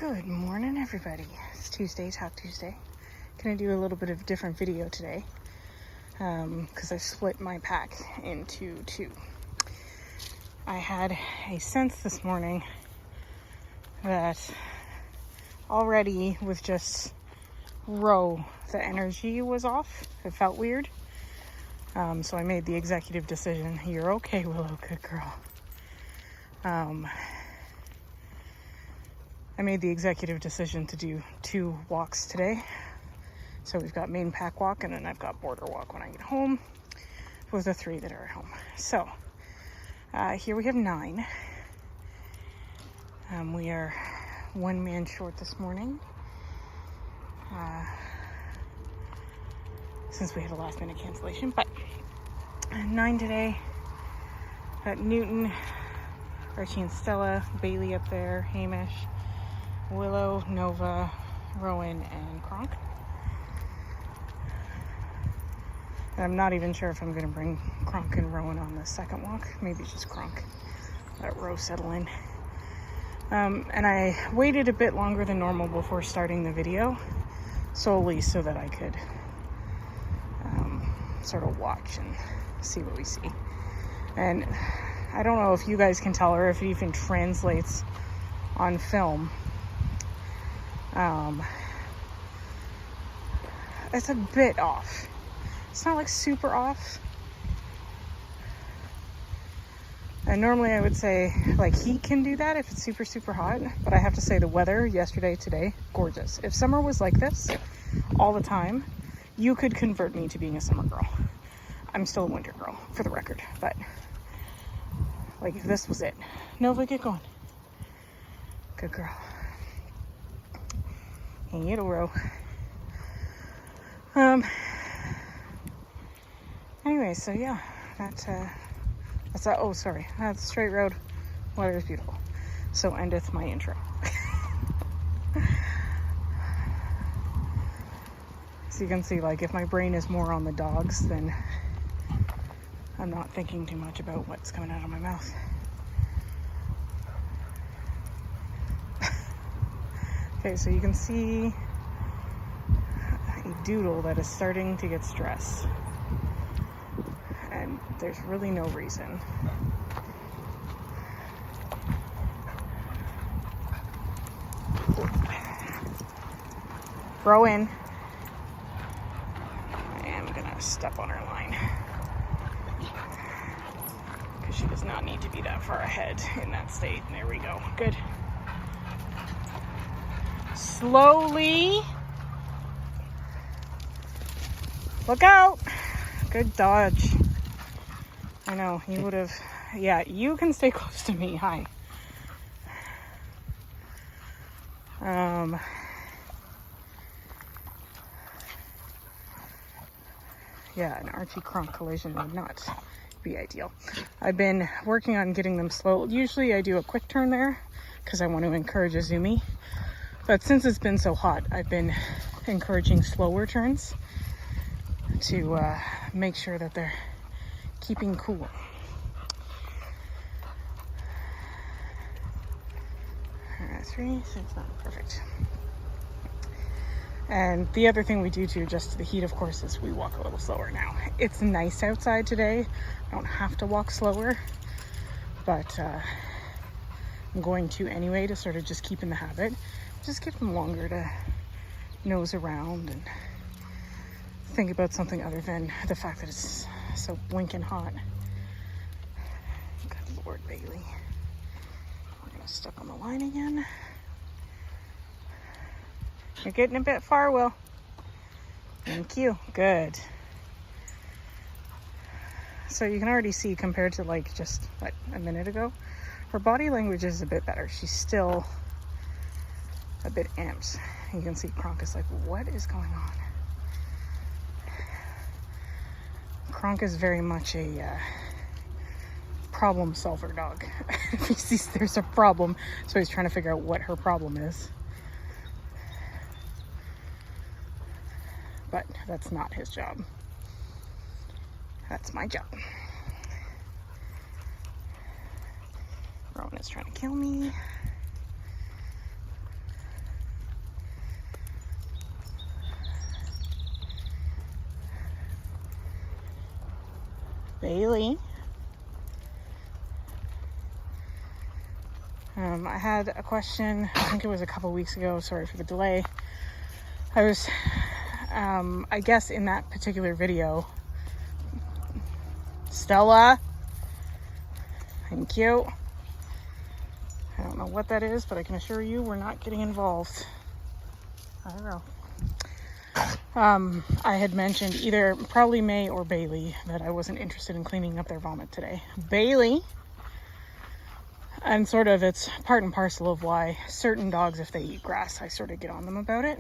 Good morning, everybody. It's Tuesday, Talk Tuesday. Gonna do a little bit of a different video today because I split my pack into two. I had a sense this morning that already with just row, the energy was off. It felt weird. So I made the executive decision. You're okay, Willow, good girl. I made the executive decision to do 2 walks today. So we've got main pack walk and then I've got border walk when I get home with the 3 that are at home. So here we have 9. We are 1 man short this morning. Since we had a last minute cancellation, but 9 today. Got Newton, Archie and Stella, Bailey up there, Hamish, Willow, Nova, Rowan, and Kronk. And I'm not even sure if I'm going to bring Kronk and Rowan on the second walk. Maybe just Kronk. Let Row settle in. And I waited a bit longer than normal before starting the video, solely so that I could sort of watch and see what we see. And I don't know if you guys can tell or if it even translates on film. It's a bit off. It's not like super off. And normally I would say like heat can do that if it's super, super hot. But I have to say the weather yesterday, today, gorgeous. If summer was like this all the time, you could convert me to being a summer girl. I'm still a winter girl, for the record. But like if this was it. Nova, get going. Good girl. And it'll row. Anyway, so yeah, that's oh sorry, that's straight road. Weather is beautiful. So endeth my intro. So you can see, like, if my brain is more on the dogs, then I'm not thinking too much about what's coming out of my mouth. Okay, so you can see a doodle that is starting to get stressed. And there's really no reason. Row in. I am gonna step on her line. Because she does not need to be that far ahead in that state. There we go. Good. Slowly. Look out. Good dodge. I know, you would have... Yeah, you can stay close to me. Hi. Yeah, an Archie Kronk collision would not be ideal. I've been working on getting them slow. Usually I do a quick turn there because I want to encourage a zoomie. But since it's been so hot, I've been encouraging slower turns to make sure that they're keeping cool. Alright, 3, 6, 9, perfect. And the other thing we do to adjust to the heat, of course, is we walk a little slower now. It's nice outside today. I don't have to walk slower, but I'm going to anyway to sort of just keep in the habit. Just give them longer to nose around and think about something other than the fact that it's so blinking hot. Good Lord, Bailey. We're gonna stuck on the line again. You're getting a bit far, Will. Thank you. Good. So you can already see, compared to like just what, a minute ago, her body language is a bit better. She's still a bit amped. You can see Kronk is like, what is going on? Kronk is very much a problem solver dog. If he sees there's a problem, so he's trying to figure out what her problem is. But that's not his job. That's my job. Rowan is trying to kill me. Bailey. I had a question, I think it was a couple weeks ago, sorry for the delay. I was, I guess in that particular video, Stella, thank you. I don't know what that is, but I can assure you we're not getting involved. I don't know. I had mentioned either probably May or Bailey that I wasn't interested in cleaning up their vomit today. Bailey, and sort of it's part and parcel of why certain dogs, if they eat grass, I sort of get on them about it.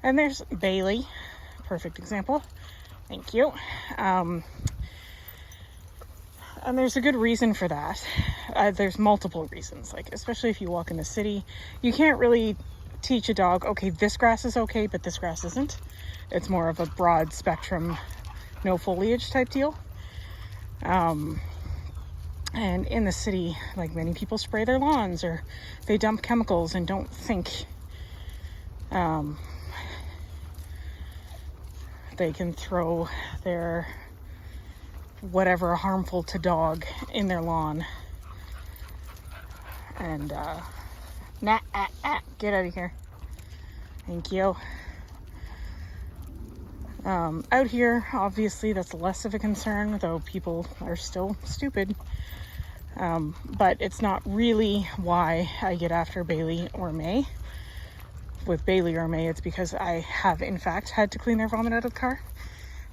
And there's Bailey, perfect example. Thank you. And there's a good reason for that. There's multiple reasons, like especially if you walk in the city, you can't really teach a dog, okay, this grass is okay, but this grass isn't. It's more of a broad spectrum, no foliage type deal. And in the city, like many people spray their lawns or they dump chemicals and don't think they can throw their whatever harmful to dog in their lawn. And get out of here. Thank you. Out here, obviously, that's less of a concern, though people are still stupid. But it's not really why I get after Bailey or May. With Bailey or May, it's because I have, in fact, had to clean their vomit out of the car.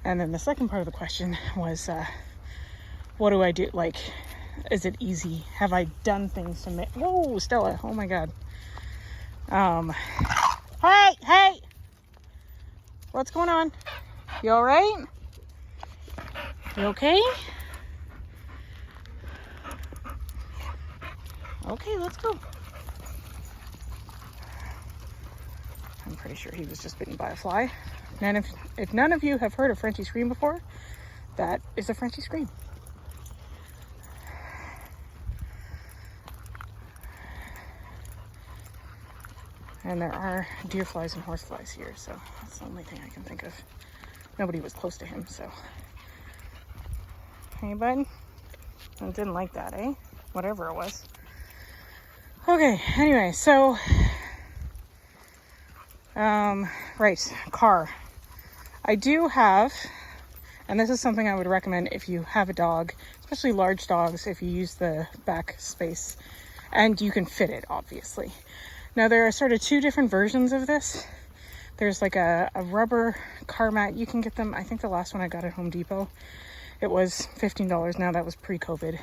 And then the second part of the question was, what do I do? Like, is it easy? Have I done things to make... Whoa, Stella. Oh, my God. Hey! What's going on? You all right? You okay? Okay, let's go. I'm pretty sure he was just bitten by a fly. And if none of you have heard of Frenchie scream before, that is a Frenchie scream. And there are deer flies and horse flies here, so that's the only thing I can think of. Nobody was close to him, so. Hey, bud? I didn't like that, eh? Whatever it was. Okay, anyway, so, right, car. I do have, and this is something I would recommend if you have a dog, especially large dogs, if you use the back space, and you can fit it, obviously. Now, there are sort of two different versions of this. There's like a rubber car mat. You can get them, I think the last one I got at Home Depot, it was $15. Now, that was pre-COVID.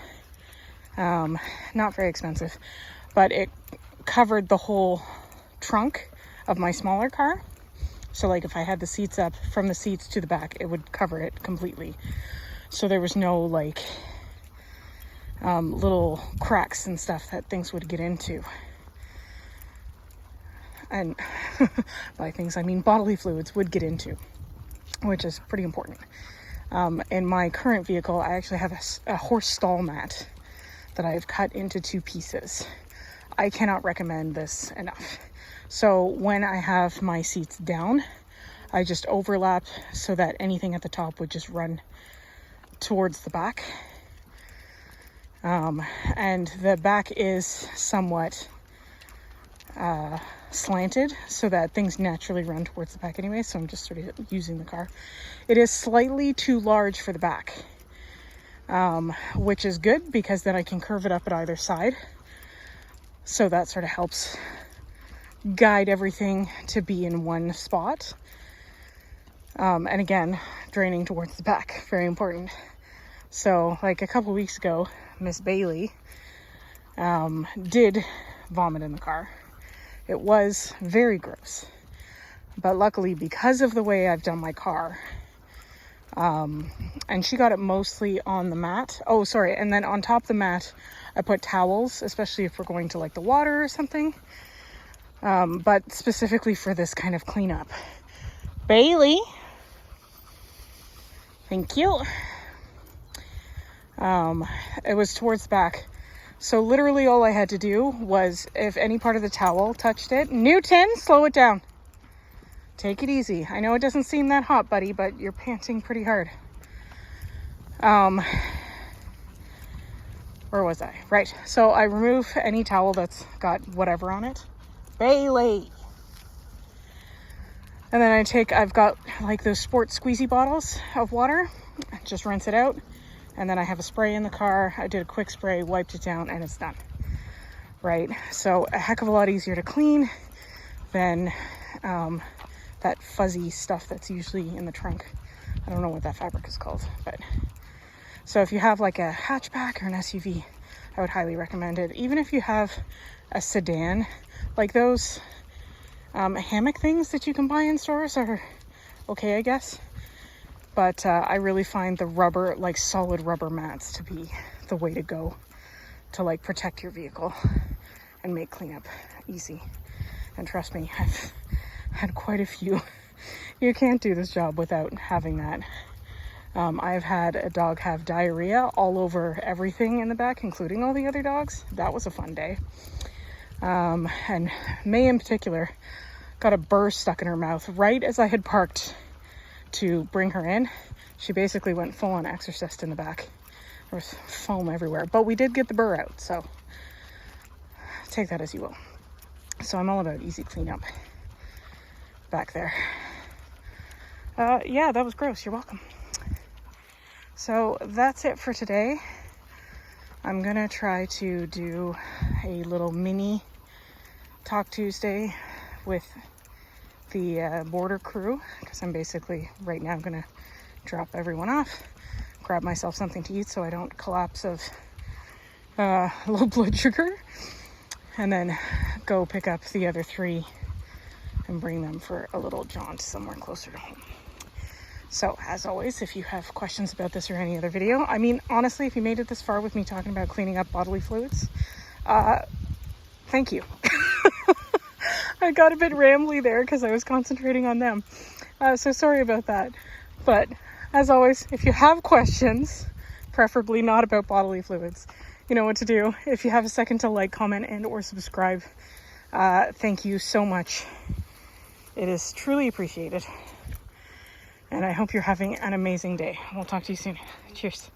Not very expensive, but it covered the whole trunk of my smaller car. So like if I had the seats up, from the seats to the back, it would cover it completely. So there was no like little cracks and stuff that things would get into. And by things I mean bodily fluids would get into, which is pretty important. In my current vehicle, I actually have a horse stall mat that I've cut into two pieces. I cannot recommend this enough. So when I have my seats down, I just overlap so that anything at the top would just run towards the back. And the back is somewhat slanted so that things naturally run towards the back anyway. So I'm just sort of using the car. It is slightly too large for the back, which is good because then I can curve it up at either side. So that sort of helps guide everything to be in one spot. And again, draining towards the back, very important. So like a couple weeks ago, Miss Bailey did vomit in the car. It was very gross. But luckily, because of the way I've done my car, and she got it mostly on the mat. Oh, sorry. And then on top of the mat, I put towels, especially if we're going to like the water or something. But specifically for this kind of cleanup. Bailey. Thank you. It was towards the back. So literally all I had to do was, if any part of the towel touched it, Newton, slow it down. Take it easy. I know it doesn't seem that hot, buddy, but you're panting pretty hard. Where was I? Right. So I remove any towel that's got whatever on it. Bailey. And then I've got like those sports squeezy bottles of water. Just rinse it out. And then I have a spray in the car. I did a quick spray, wiped it down, and it's done. Right. So a heck of a lot easier to clean than that fuzzy stuff that's usually in the trunk. I don't know what that fabric is called, but so if you have like a hatchback or an SUV, I would highly recommend it. Even if you have a sedan, like those hammock things that you can buy in stores are okay, I guess. But I really find the rubber, like solid rubber mats, to be the way to go to like protect your vehicle and make cleanup easy. And trust me, I've had quite a few. You can't do this job without having that. I've had a dog have diarrhea all over everything in the back, including all the other dogs. That was a fun day. And May in particular got a burr stuck in her mouth right as I had parked to bring her in. She basically went full on exorcist in the back. There was foam everywhere, but we did get the burr out, so take that as you will. So I'm all about easy cleanup back there. Yeah, that was gross. You're welcome. So that's it for today. I'm gonna try to do a little mini Talk Tuesday with the border crew, because I'm basically right now gonna drop everyone off, grab myself something to eat so I don't collapse of low blood sugar, and then go pick up the other 3 and bring them for a little jaunt somewhere closer to home. So, as always, if you have questions about this or any other video, I mean, honestly, if you made it this far with me talking about cleaning up bodily fluids, thank you. I got a bit rambly there because I was concentrating on them. So sorry about that. But, as always, if you have questions, preferably not about bodily fluids, you know what to do. If you have a second to like, comment, and or subscribe, thank you so much. It is truly appreciated. And I hope you're having an amazing day. We'll talk to you soon. Cheers.